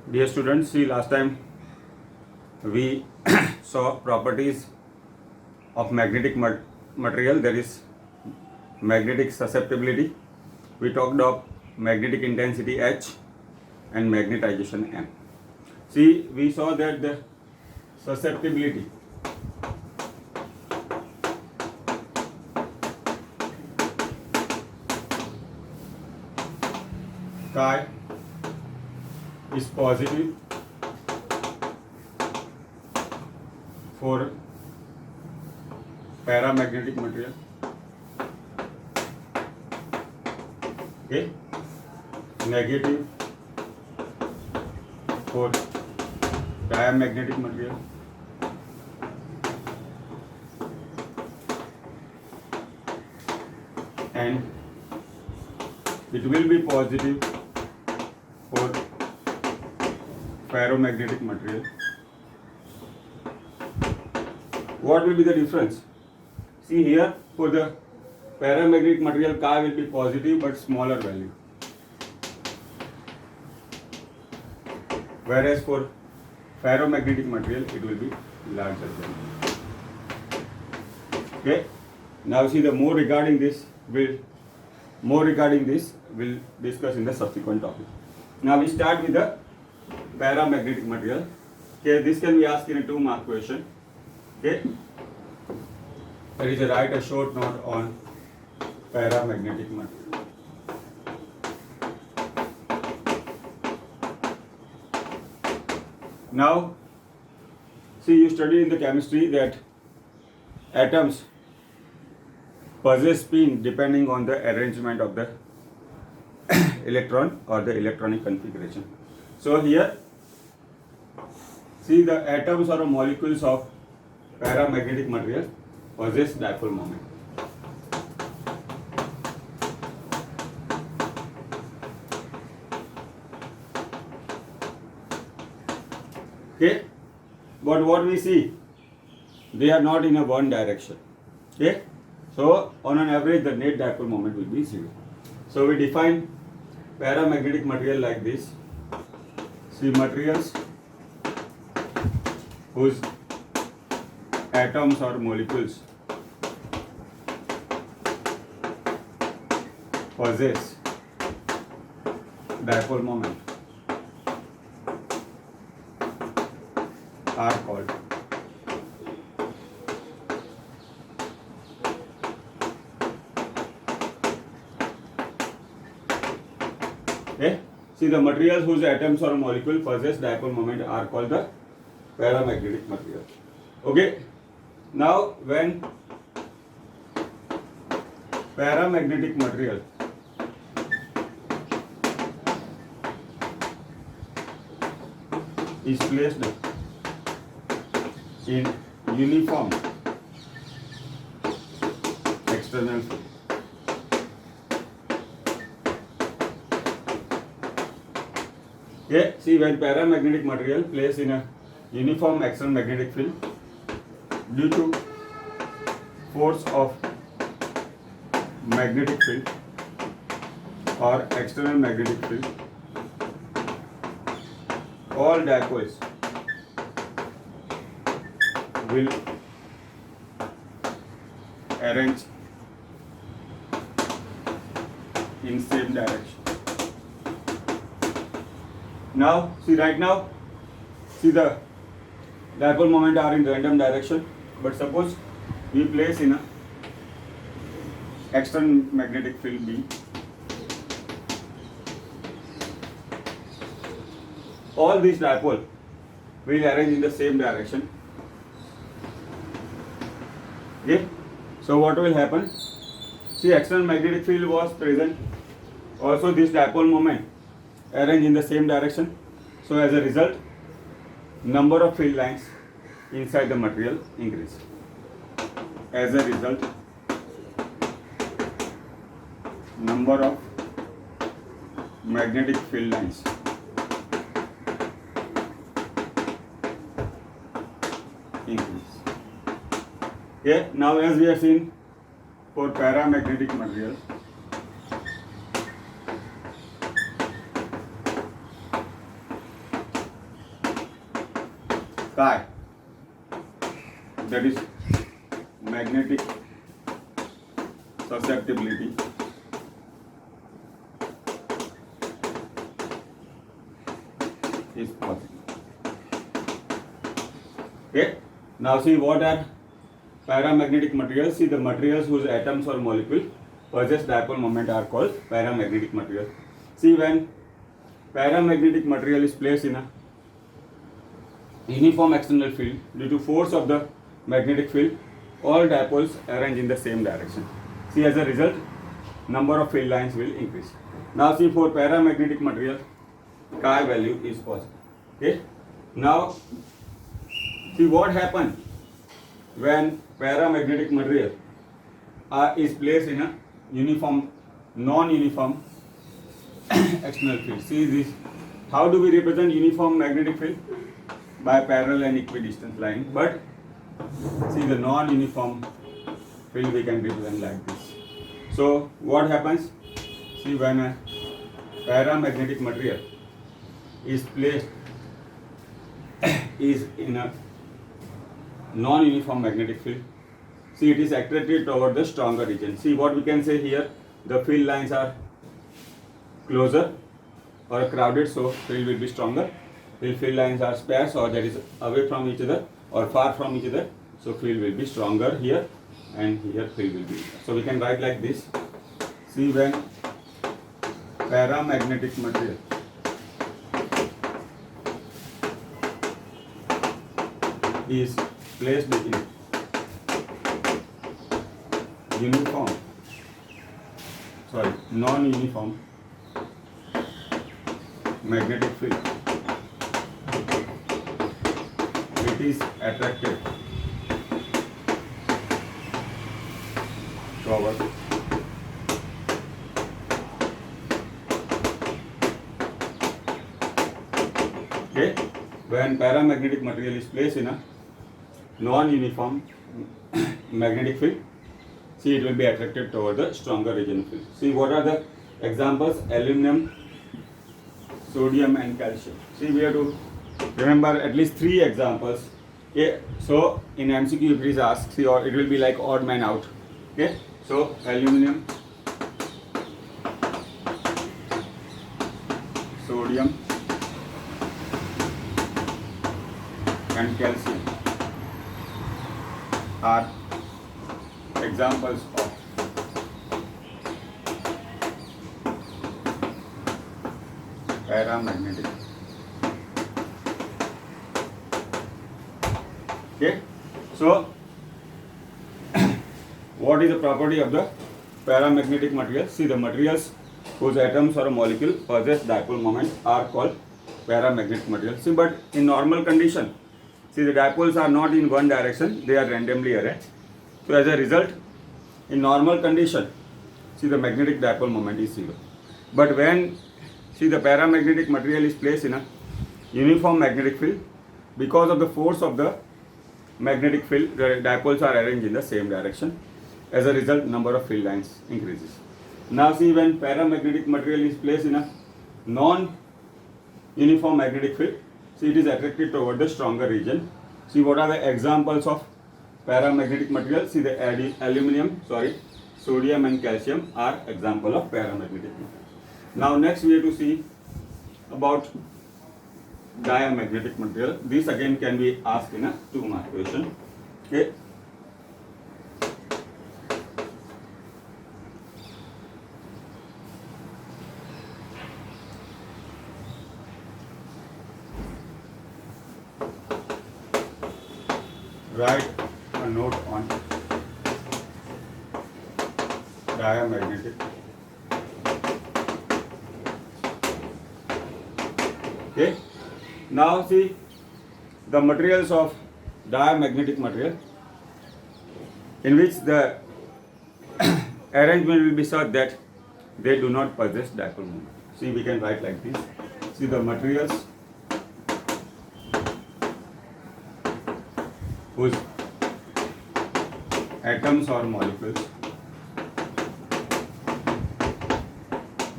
Dear students, see last time we saw properties of magnetic material. There is magnetic susceptibility. We talked of magnetic intensity H and magnetization M. See, we saw that the susceptibility chi is positive for paramagnetic material. Okay, negative for diamagnetic material. And it will be positive for ferromagnetic material. What will be the difference? See here, for the paramagnetic material, chi will be positive but smaller value, whereas for ferromagnetic material it will be larger value. Okay. Now see, the more regarding this we'll discuss in the subsequent topic. Now we start with the paramagnetic material. Okay, this can be asked in a 2-mark question. Okay, there is a write a short note on paramagnetic material. Now, see, you studied in the chemistry that atoms possess spin depending on the arrangement of the electron or the electronic configuration. So here, see, the atoms or molecules of paramagnetic material possess dipole moment. Okay, but what we see, they are not in a one direction. Okay, so on an average the net dipole moment will be 0. So we define paramagnetic material like this. See, materials whose atoms or molecules possess dipole moment are called okay. See, the materials whose atoms or molecule possess dipole moment are called the paramagnetic material. Okay. Now, when paramagnetic material is placed in uniform external field, okay, see, when paramagnetic material placed in a uniform external magnetic field due to force of magnetic field or external magnetic field, all dipoles will arrange in same direction. Now, see, right now, see, the dipole moment are in random direction, but suppose we place in a external magnetic field B, all these dipole will arrange in the same direction. Okay, so what will happen? See, external magnetic field was present, also this dipole moment arrange in the same direction. So as a result, number of field lines inside the material increase. As a result, number of magnetic field lines increase. Okay, now as we have seen for paramagnetic material, chi, that is magnetic susceptibility, is positive. Okay. Now see what are paramagnetic materials. See the materials whose atoms or molecule possess dipole moment are called paramagnetic material. See when paramagnetic material is placed in a uniform external field due to force of the magnetic field, all dipoles arrange in the same direction. See as a result, number of field lines will increase. Now see for paramagnetic material, chi value is positive. Okay. Now see what happens when paramagnetic material is placed in a uniform, non-uniform external field. See this. How do we represent uniform magnetic field? By parallel and equidistant line. But see the non-uniform field we can represent like this. So what happens? See when a paramagnetic material is placed is in a non-uniform magnetic field. See it is attracted toward the stronger region. See what we can say here, the field lines are closer or crowded, so field will be stronger. Field lines are sparse or that is away from each other or far from each other, so field will be stronger here and here field will be. So we can write like this. See when paramagnetic material is placed in non-uniform magnetic field, it is attracted toward okay. When paramagnetic material is placed in a non-uniform magnetic field, see it will be attracted toward the stronger region field. See what are the examples? Aluminum, sodium and calcium. See we have to remember at least 3 examples. Okay. So in MCQ if it is asked, see, or it will be like odd man out. Okay. So aluminum, sodium and calcium are examples of paramagnetic. Okay. So what is the property of the paramagnetic material? See the materials whose atoms or a molecule possess dipole moment are called paramagnetic material. See but in normal condition, see the dipoles are not in one direction, they are randomly arranged. So as a result, in normal condition, see the magnetic dipole moment is 0. But when see the paramagnetic material is placed in a uniform magnetic field, because of the force of the magnetic field, the dipoles are arranged in the same direction. As a result, number of field lines increases. Now see when paramagnetic material is placed in a non-uniform magnetic field, see it is attracted toward the stronger region. See what are the examples of paramagnetic material? See the aluminum, sodium and calcium are example of paramagnetic material. Now next we have to see about diamagnetic material. This again can be asked in a 2-mark question. Okay. Write a note on diamagnetic. Okay. Now see the materials of diamagnetic material, in which the arrangement will be such that they do not possess dipole moment. See we can write like this. See the materials whose atoms or molecules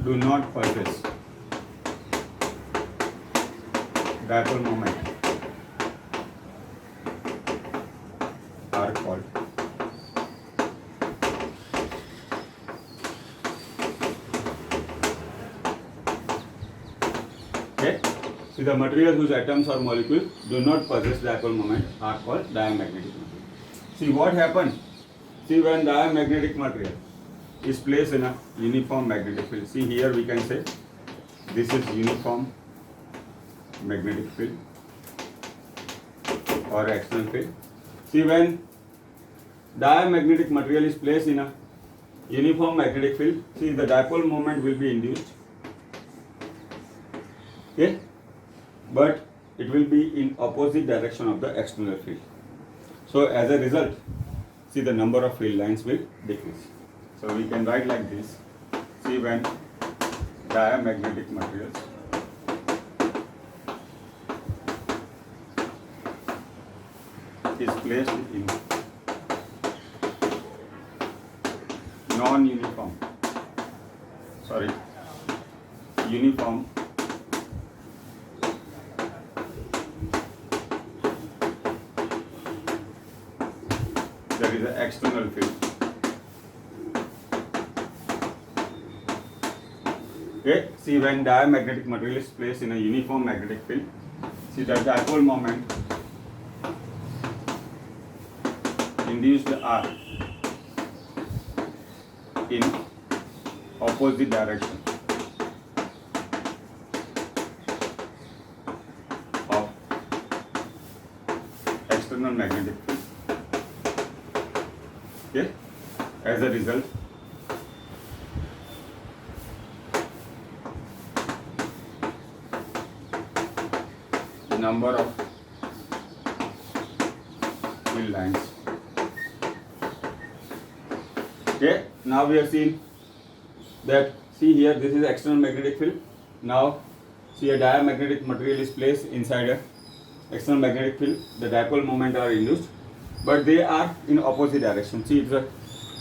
do not possess dipole moment See, the materials whose atoms or molecules do not possess dipole moment are called diamagnetic material. See what happens. See, when diamagnetic material is placed in a uniform magnetic field. See, here we can say this is uniform magnetic field or external field. See, when diamagnetic material is placed in a uniform magnetic field, see, the dipole moment will be induced. Okay, but it will be in opposite direction of the external field. So as a result, see, the number of field lines will decrease. So we can write like this. See, when diamagnetic materials is placed in uniform that is the external field. Okay, see, when diamagnetic material is placed in a uniform magnetic field, see, the dipole moment induced are in opposite direction of external magnetic field. Okay, as a result, the number of field lines. Okay, now we have seen that, see here, this is external magnetic field. Now see, a diamagnetic material is placed inside a external magnetic field. The dipole moment are induced, but they are in opposite direction. See, it's a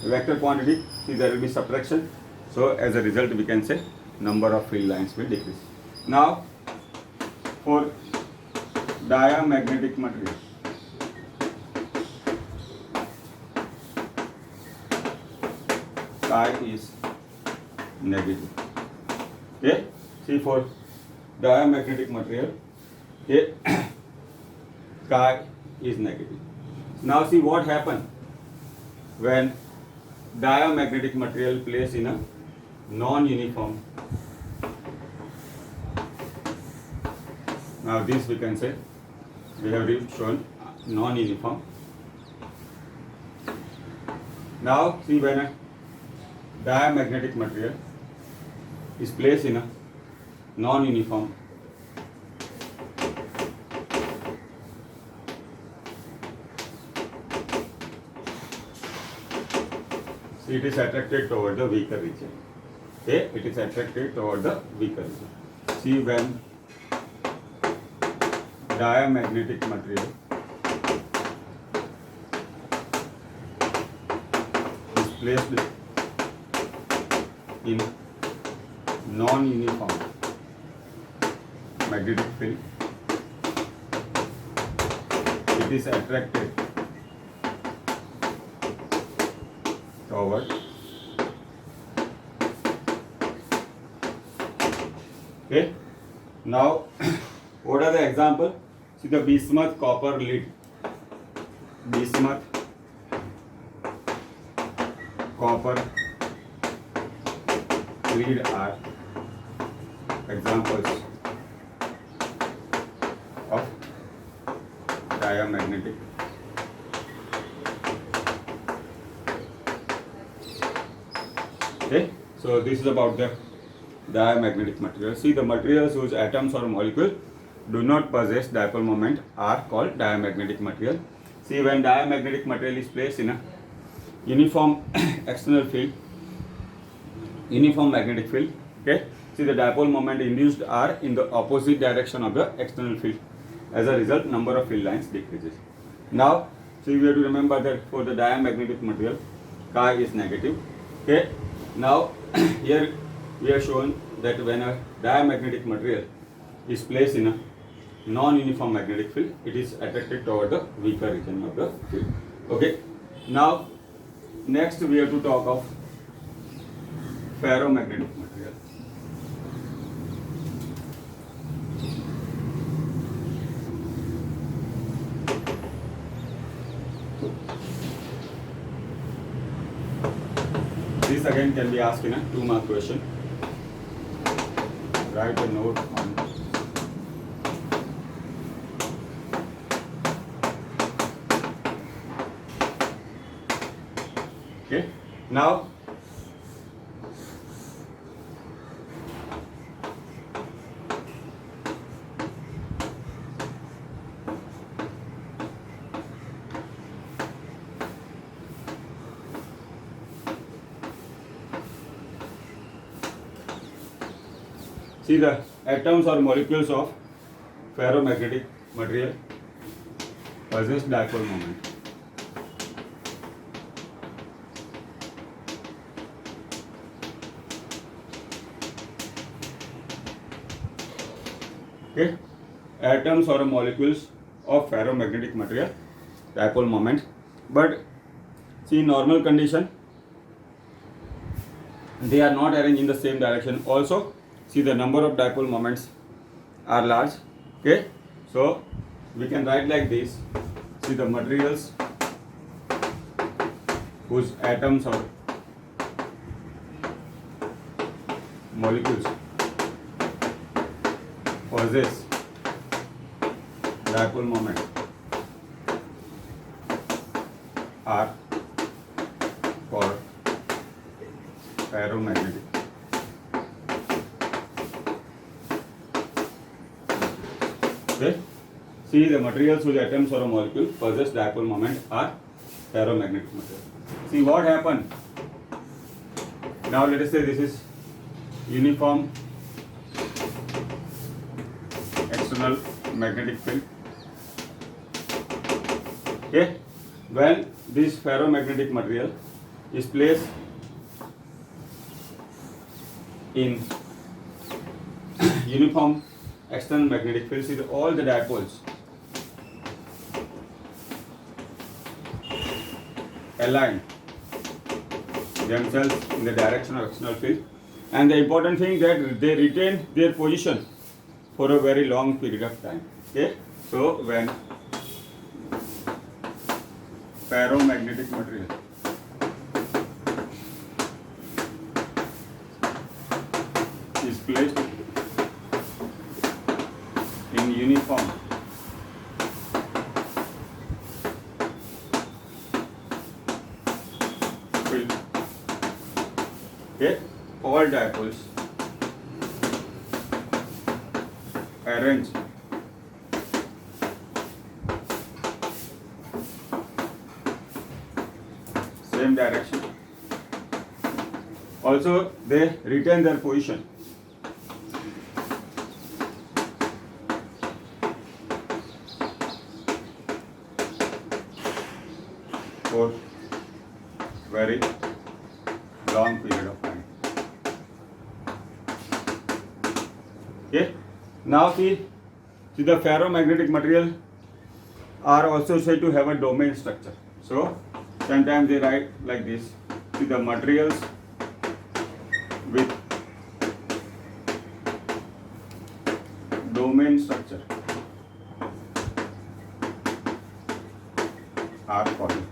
vector quantity. See, there will be subtraction. So as a result, we can say number of field lines will decrease. Now for diamagnetic material, chi is negative. Okay, see, for diamagnetic material, okay, chi is negative. Now see what happens when diamagnetic material placed in a non-uniform. Now this we can say, we have shown non-uniform. Now see, when a diamagnetic material is placed in a non-uniform, see, it is attracted toward the weaker region. Okay, it is attracted toward the weaker region. See, when diamagnetic material is placed in non-uniform magnetic field, it is attracted toward. Okay, now what are the example? See, the bismuth copper lead, bismuth copper lead are examples of diamagnetic. Okay, so this is about the diamagnetic material. See, the materials whose atoms or molecules do not possess dipole moment are called diamagnetic material. See, when diamagnetic material is placed in a uniform external field, uniform magnetic field, okay, see, the dipole moment induced are in the opposite direction of the external field. As a result, number of field lines decreases. Now, see, we have to remember that for the diamagnetic material, chi is negative. Okay, now here we have shown that when a diamagnetic material is placed in a non-uniform magnetic field, it is attracted toward the weaker region of the field. Okay, now next we have to talk of ferromagnetic material. This again can be asked in a 2-mark question. Write a note on. Okay. Now see the atoms or molecules of ferromagnetic material possess dipole moment. Okay, atoms or molecules of ferromagnetic material dipole moment, but see in normal condition they are not arranged in the same direction. Also, see the number of dipole moments are large. Okay, so we can write like this. See the materials whose atoms or molecules possess dipole moment are called ferromagnetic. Okay. See the materials whose atoms or a molecule possess dipole moment are ferromagnetic material. See what happened. Now let us say this is uniform external magnetic field. Okay. When this ferromagnetic material is placed in uniform external magnetic field, see all the dipoles align themselves in the direction of external field, and the important thing that they retain their position for a very long period of time. Okay, so when ferromagnetic material is placed in uniform field, okay, all dipoles arrange same direction. Also, they retain their position for very long period of time. Okay. Now see the ferromagnetic material are also said to have a domain structure. So sometimes they write like this. See the materials with domain structure are called.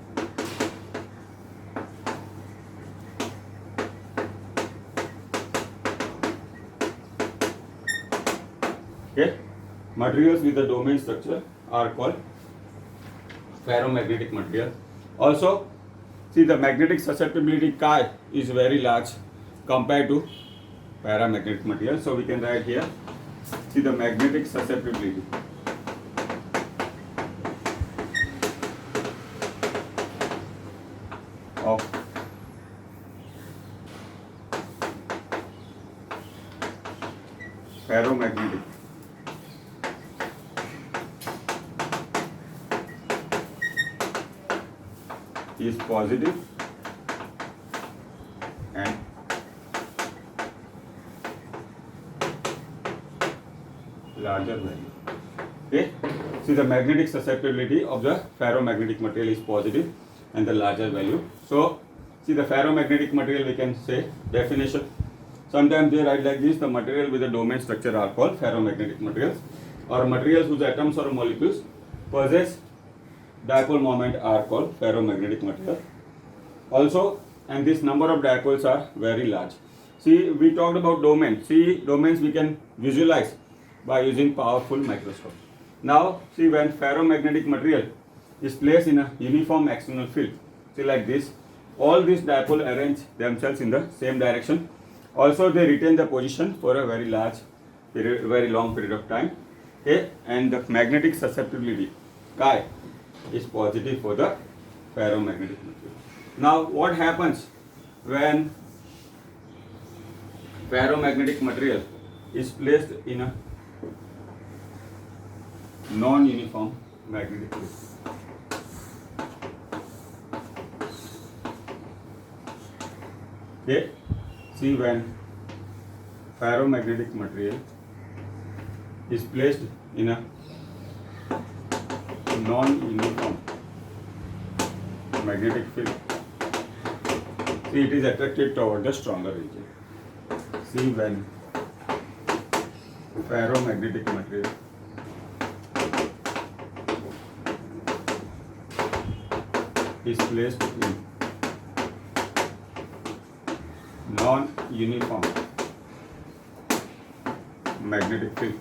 Okay, materials with the domain structure are called ferromagnetic material. Also, see the magnetic susceptibility chi is very large compared to paramagnetic material. So we can write here, see the magnetic susceptibility of ferromagnetic is positive and larger value. Okay, see the magnetic susceptibility of the ferromagnetic material is positive and the larger value. So see the ferromagnetic material, we can say definition. Sometimes they write like this: the material with the domain structure are called ferromagnetic materials, or materials whose atoms or molecules possess dipole moment are called ferromagnetic material. Also, and this number of dipoles are very large. See, we talked about domains. See, domains we can visualize by using powerful microscope. Now, see, when ferromagnetic material is placed in a uniform external field, see like this, all these dipoles arrange themselves in the same direction. Also, they retain the position for a very large period, very long period of time. Okay, and the magnetic susceptibility chi is positive for the ferromagnetic material. Now, what happens when ferromagnetic material is placed in a non-uniform magnetic field? Okay, see, when ferromagnetic material is placed in a non-uniform magnetic field, see, it is attracted toward the stronger region. See, when ferromagnetic material is placed in non-uniform magnetic field,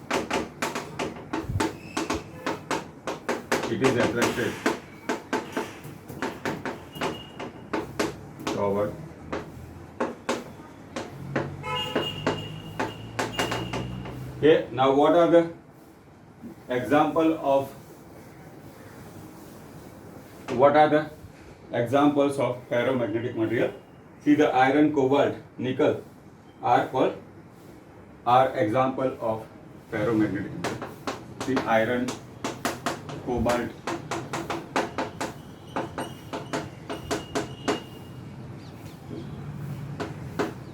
it is attracted toward okay. Now, what are the examples of ferromagnetic material? See, the iron, cobalt, nickel are example of ferromagnetic material. See, iron, cobalt,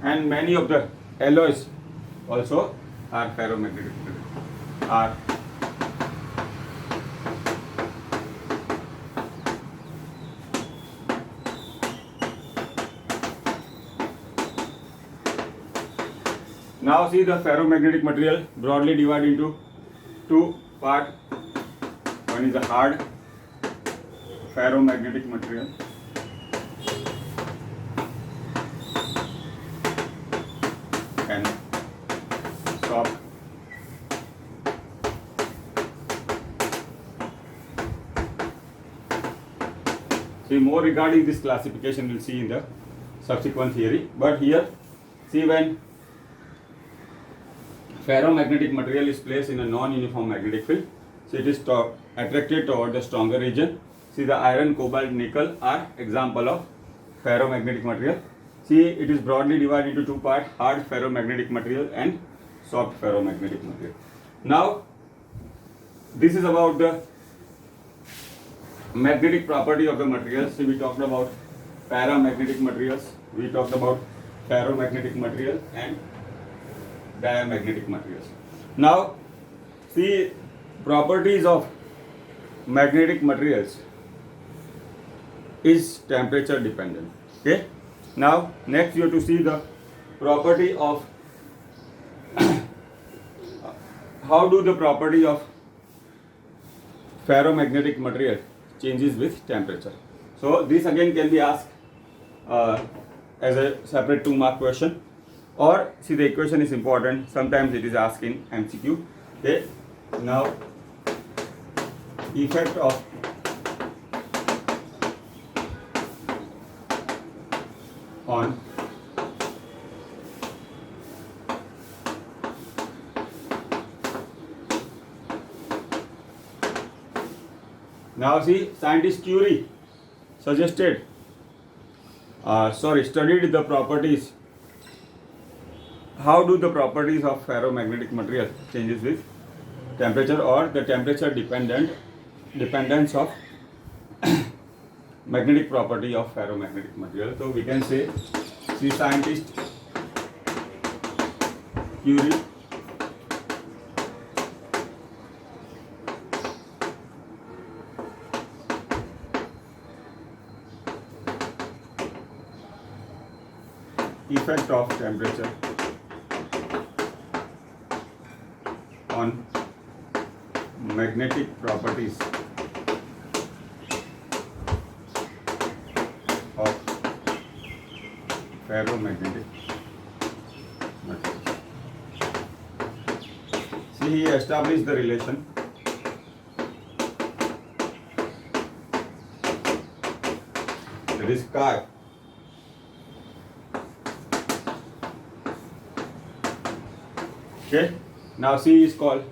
and many of the alloys also are ferromagnetic material. Now, see, the ferromagnetic material broadly divided into two parts. One is the hard ferromagnetic material, and soft see, more regarding this classification we'll see in the subsequent theory. But here, see, when ferromagnetic material is placed in a non-uniform magnetic field, so it is attracted toward the stronger region. See, the iron, cobalt, nickel are example of ferromagnetic material. See, it is broadly divided into two parts: hard ferromagnetic material and soft ferromagnetic material. Now, this is about the magnetic property of the materials. See, we talked about paramagnetic materials, we talked about ferromagnetic material and diamagnetic materials. Now, see, properties of magnetic materials is temperature dependent. Okay. Now, next you have to see the property of how do the property of ferromagnetic material changes with temperature. So, this again can be asked as a separate 2-mark question, or see, the equation is important. Sometimes it is asked in MCQ. Okay. Now, effect of on now, see, scientist Curie suggested studied the properties. How do the properties of ferromagnetic material changes with temperature, or the temperature dependence of magnetic property of ferromagnetic material? So we can say, see, scientist Curie effect of temperature on magnetic properties of ferromagnetic material. See, he established the relation that is chi. Okay, now C is called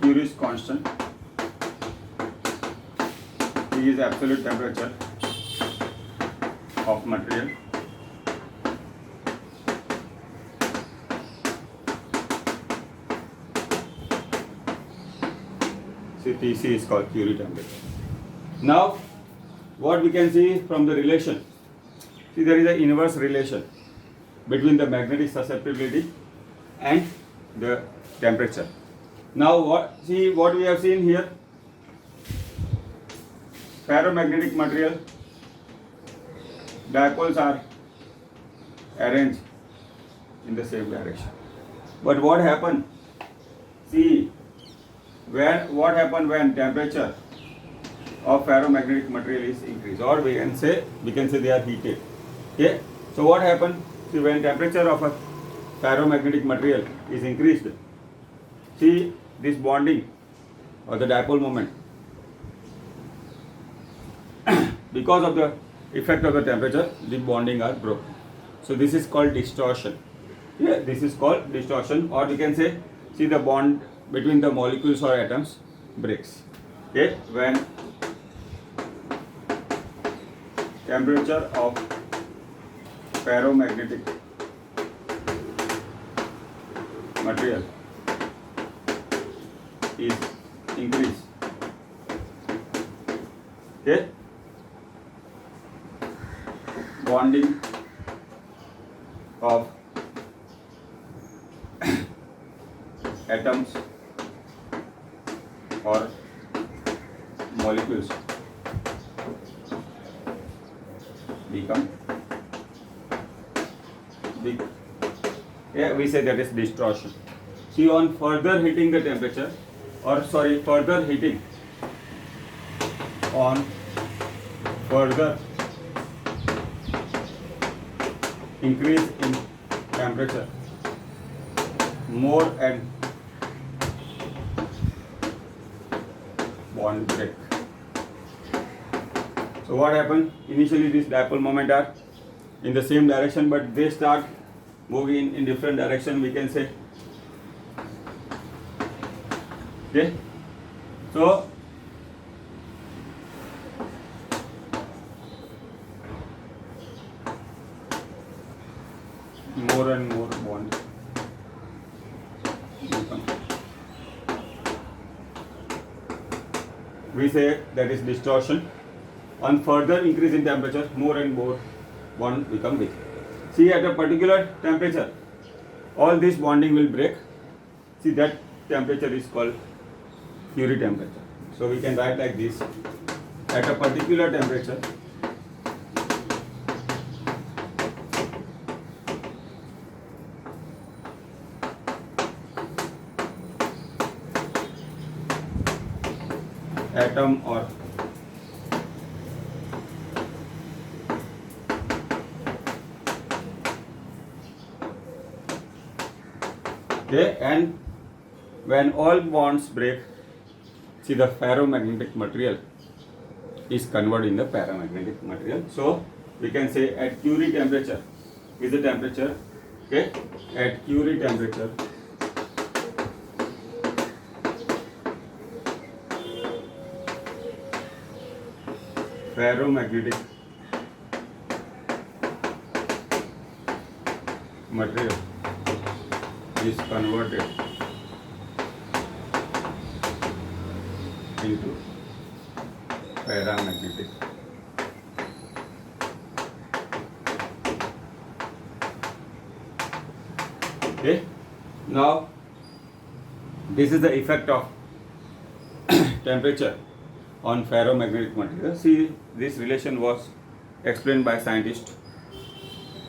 Curie's constant. C is absolute temperature of material. See, Tc is called Curie temperature. Now, what we can see from the relation? See, there is an inverse relation between the magnetic susceptibility and the temperature. Now, what we have seen here? Ferromagnetic material, dipoles are arranged in the same direction. But what happened? See, what happened when temperature of ferromagnetic material is increased, or we can say they are heated. Okay. So what happened? See, when temperature of a ferromagnetic material is increased, see this bonding or the dipole moment, because of the effect of the temperature, the bonding are broken. So this is called distortion. Yeah, this is called distortion, or we can say, see, the bond between the molecules or atoms breaks. Okay, when temperature of ferromagnetic material is increased. Okay, bonding of atoms or molecules become big. Yeah, we say that is distortion. See, on further heating the temperature, on further increase in temperature, more and bond break. So what happened? Initially this dipole moment are in the same direction, but they start moving in different direction, we can say. Okay, so more and more bond become. We say that is distortion. On further increase in temperature, more and more bond become weak. See, at a particular temperature, all this bonding will break. See, that temperature is called Curie temperature. So we can write like this: at a particular temperature, atom or okay, and when all bonds break, see, the ferromagnetic material is converted in the paramagnetic material. So we can say at Curie temperature is the temperature. Okay, at Curie temperature, ferromagnetic material is converted into paramagnetic. Okay, now this is the effect of temperature on ferromagnetic material. See, this relation was explained by scientist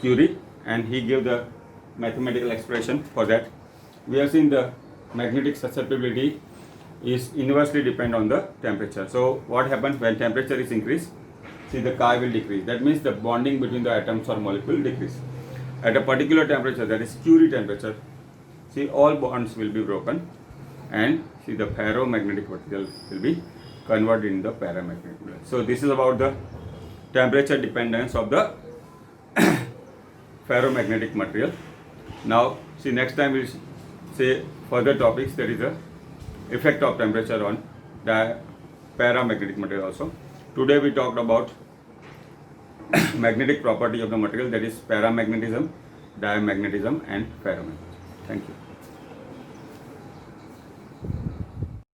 Curie, and he gave the mathematical expression for that. We have seen the magnetic susceptibility is inversely depend on the temperature. So what happens when temperature is increased? see the chi will decrease. That means the bonding between the atoms or molecule decrease. At a particular temperature, that is Curie temperature, see all bonds will be broken, and see the ferromagnetic material will be converted in the paramagnetic material. So this is about the temperature dependence of the ferromagnetic material. Now see, next time we'll say further topics. There is a effect of temperature on the paramagnetic material also. Today we talked about magnetic property of the material, that is paramagnetism, diamagnetism and ferromagnetism. Thank you.